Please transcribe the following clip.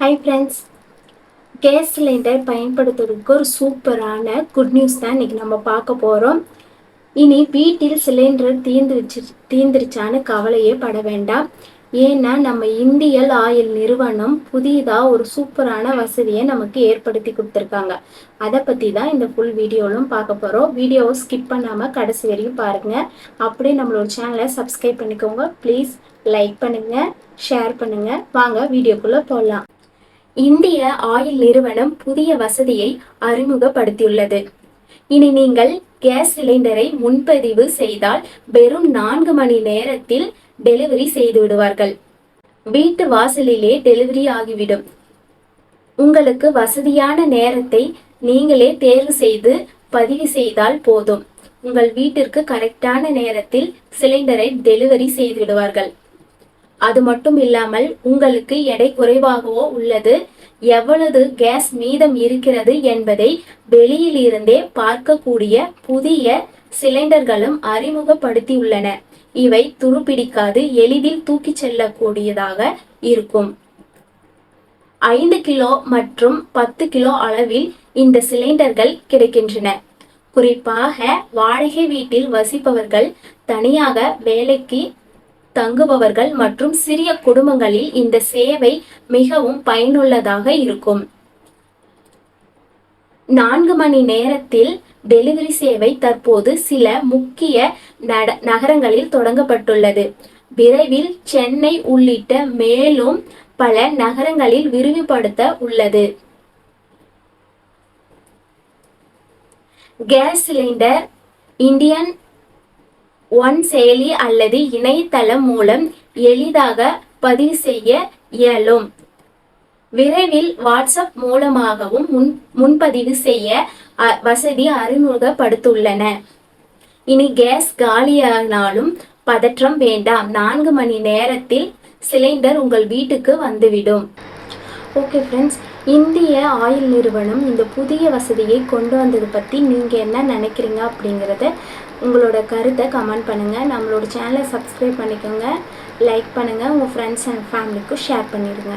Hi friends, gas cylinder பயன்படுத்துவதற்கு ஒரு சூப்பரான குட் நியூஸ் தான் இன்றைக்கி நம்ம பார்க்க போகிறோம். இனி வீட்டில் சிலிண்டர் தீந்துருச்சான்னு கவலையே பட வேண்டாம். ஏன்னா நம்ம இந்தியன் ஆயில் நிறுவனம் புதிதாக ஒரு சூப்பரான வசதியை நமக்கு ஏற்படுத்தி கொடுத்துருக்காங்க. அதை பற்றி தான் இந்த ஃபுல் வீடியோலும் பார்க்க போகிறோம். வீடியோவை ஸ்கிப் பண்ணாமல் கடைசி வரையும் பாருங்கள். அப்படியே நம்மளோட சேனலை சப்ஸ்கிரைப் பண்ணிக்கோங்க. ப்ளீஸ் லைக் பண்ணுங்கள், ஷேர் பண்ணுங்கள். வாங்க வீடியோக்குள்ளே போகலாம். இந்திய ஆயில் நிறுவனம் புதிய வசதியை அறிமுகப்படுத்தியுள்ளது. இனி நீங்கள் கேஸ் சிலிண்டரை முன்பதிவு செய்தால் வெறும் 4 மணி நேரத்தில் டெலிவரி செய்து விடுவார்கள். வீட்டு வாசலிலே டெலிவரி ஆகிவிடும். உங்களுக்கு வசதியான நேரத்தை நீங்களே தேர்வு செய்து பதிவு செய்தால் போதும். உங்கள் வீட்டிற்கு கரெக்டான நேரத்தில் சிலிண்டரை டெலிவரி செய்து விடுவார்கள். அது மட்டும் இல்லாமல் உங்களுக்கு எடை குறைவாகவோ உள்ளது, எவ்வளவு கேஸ் மீதம் இருக்கிறது என்பதை வெளியில் இருந்தே பார்க்கக்கூடிய புதிய சிலிண்டர்களும் அறிமுகப்படுத்தியுள்ளன. இவை துருப்பிடிக்காது, எளிதில் தூக்கி செல்லக்கூடியதாக இருக்கும். 5 கிலோ மற்றும் 10 கிலோ அளவில் இந்த சிலிண்டர்கள் கிடைக்கின்றன. குறிப்பாக வாடகை வீட்டில் வசிப்பவர்கள், தனியாக வேலைக்கு தங்குபவர்கள் மற்றும் சிறிய குடும்பங்களில் இந்த சேவை மிகவும் பயனுள்ளதாக இருக்கும். 4 மணி நேரத்தில் டெலிவரி சேவை தற்போது சில முக்கிய நகரங்களில் தொடங்கப்பட்டுள்ளது. விரைவில் சென்னை உள்ளிட்ட மேலும் பல நகரங்களில் விரிவுபடுத்த உள்ளது. கேஸ் சிலிண்டர் இந்தியன் ஒன் செயலி அல்லது இணையதளம் மூலம் எளிதாக பதிவு செய்ய இயலும். விரைவில் வாட்ஸ்அப் மூலமாகவும் முன்பதிவு செய்ய வசதி அறிமுகப்படுத்தியுள்ளன. இனி கேஸ் காலியானாலும் பதற்றம் வேண்டாம். 4 மணி நேரத்தில் சிலிண்டர் உங்கள் வீட்டுக்கு வந்துவிடும். ஓகே ஃப்ரெண்ட்ஸ், இந்திய ஆயில் நிறுவனம் இந்த புதிய வசதியை கொண்டு வந்தது பற்றி நீங்கள் என்ன நினைக்கிறீங்க அப்படிங்கிறத உங்களோட கருத்தை கமெண்ட் பண்ணுங்கள். நம்மளோட சேனலை சப்ஸ்கிரைப் பண்ணிக்கோங்க, லைக் பண்ணுங்கள், உங்கள் ஃப்ரெண்ட்ஸ் அண்ட் ஃபேமிலிக்கும் ஷேர் பண்ணிடுங்க.